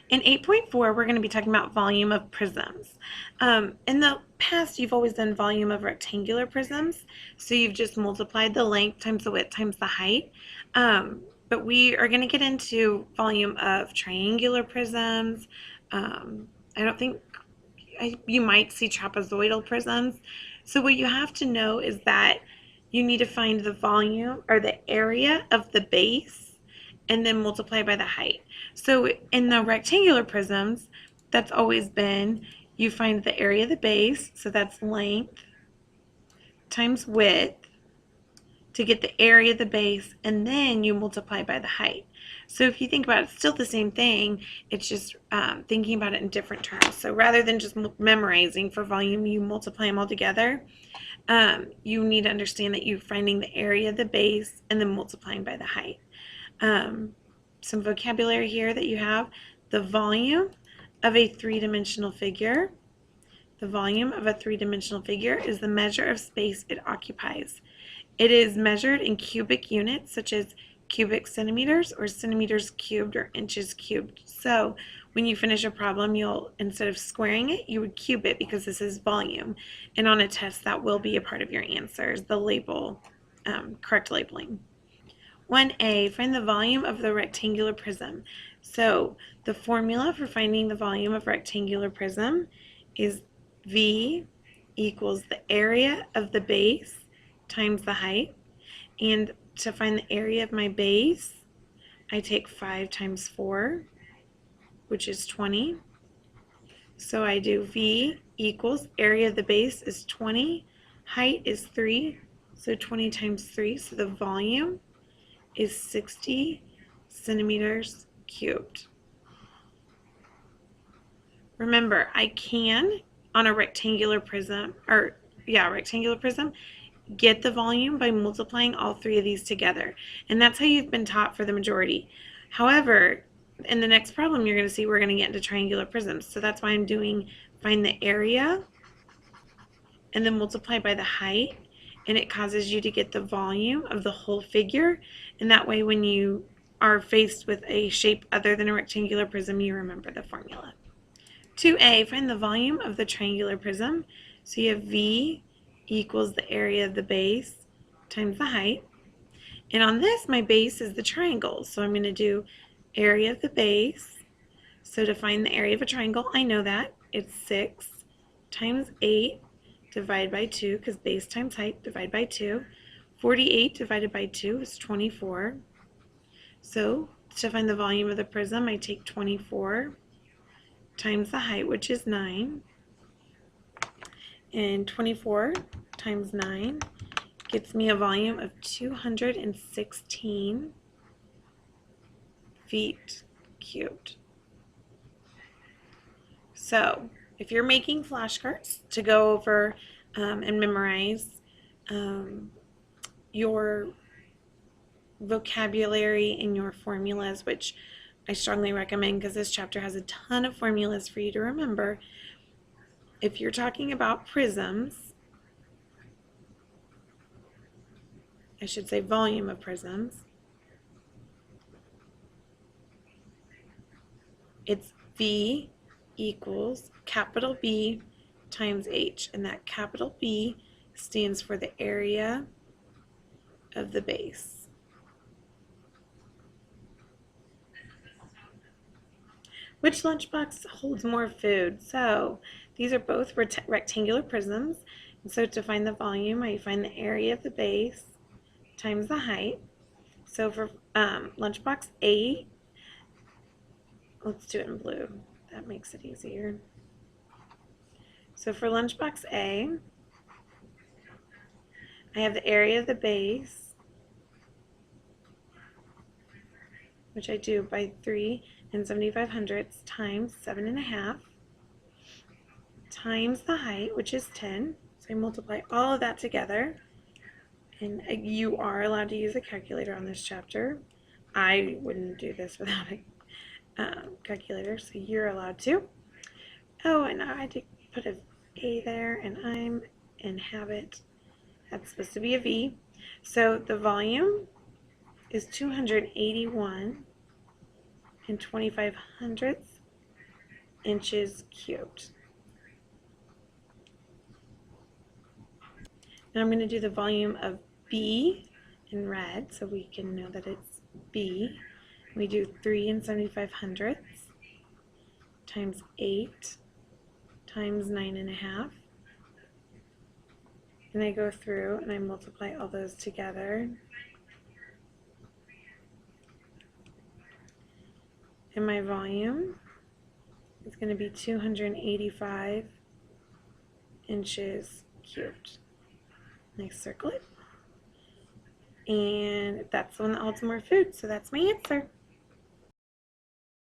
In 8.4, we're going to be talking about volume of prisms. In the past, you've always done volume of rectangular prisms, so you've just multiplied the length times the width times the height. But we are going to get into volume of triangular prisms. I don't think you might see trapezoidal prisms. So what you have to know is that you need to find the volume or the area of the base and then multiply by the height. So in the rectangular prisms, that's always been you find the area of the base, so that's length times width to get the area of the base, and then you multiply by the height. So if you think about it, it's still the same thing. It's just thinking about it in different terms. So rather than just memorizing for volume, you multiply them all together. You need to understand that you're finding the area of the base and then multiplying by the height. Some vocabulary here that you have: the volume of a three-dimensional figure. The volume of a three-dimensional figure is the measure of space it occupies. It is measured in cubic units, such as cubic centimeters or centimeters cubed or inches cubed. So when you finish a problem, you'll, instead of squaring it, you would cube it because this is volume. And on a test, that will be a part of your answers, the label, correct labeling. 1A, find the volume of the rectangular prism. So the formula for finding the volume of rectangular prism is V equals the area of the base times the height. And to find the area of my base, I take 5 times 4, which is 20. So I do V equals area of the base is 20, height is 3, so 20 times 3. So the volume is 60 centimeters cubed. Remember, I can, on a rectangular prism, get the volume by multiplying all three of these together. And that's how you've been taught for the majority. However, in the next problem you're going to see we're going to get into triangular prisms. So that's why I'm doing find the area and then multiply by the height. And it causes you to get the volume of the whole figure. And that way when you are faced with a shape other than a rectangular prism, you remember the formula. 2A, find the volume of the triangular prism. So you have V equals the area of the base times the height. And on this, my base is the triangle. So I'm going to do area of the base. So to find the area of a triangle, I know that. It's 6 times 8 divided by 2, because base times height, divide by 2. 48 divided by 2 is 24. So to find the volume of the prism, I take 24 times the height, which is 9. And 24 times 9 gets me a volume of 216 feet cubed. So if you're making flashcards to go over and memorize your vocabulary and your formulas, which I strongly recommend because this chapter has a ton of formulas for you to remember. If you're talking about prisms, I should say volume of prisms, it's V equals capital B times H, and that capital B stands for the area of the base. Which lunchbox holds more food? So these are both rectangular prisms, and so to find the volume, I find the area of the base times the height. So for lunchbox A, let's do it in blue. That makes it easier. So for lunchbox A, I have the area of the base, which I do by 3 7/75 times 7.5 times the height, which is 10. So I multiply all of that together. And you are allowed to use a calculator on this chapter. I wouldn't do this without a calculator, so you're allowed to. Oh, and I had to put a A there, and I'm in habit. That's supposed to be a V. So the volume is 281 and 25 hundredths inches cubed. Now I'm going to do the volume of B in red so we can know that it's B. We do 3 75/100 times 8 times 9.5. And I go through and I multiply all those together. And my volume is going to be 285 inches cubed. And I circle it. And that's the one that holds more food, so that's my answer.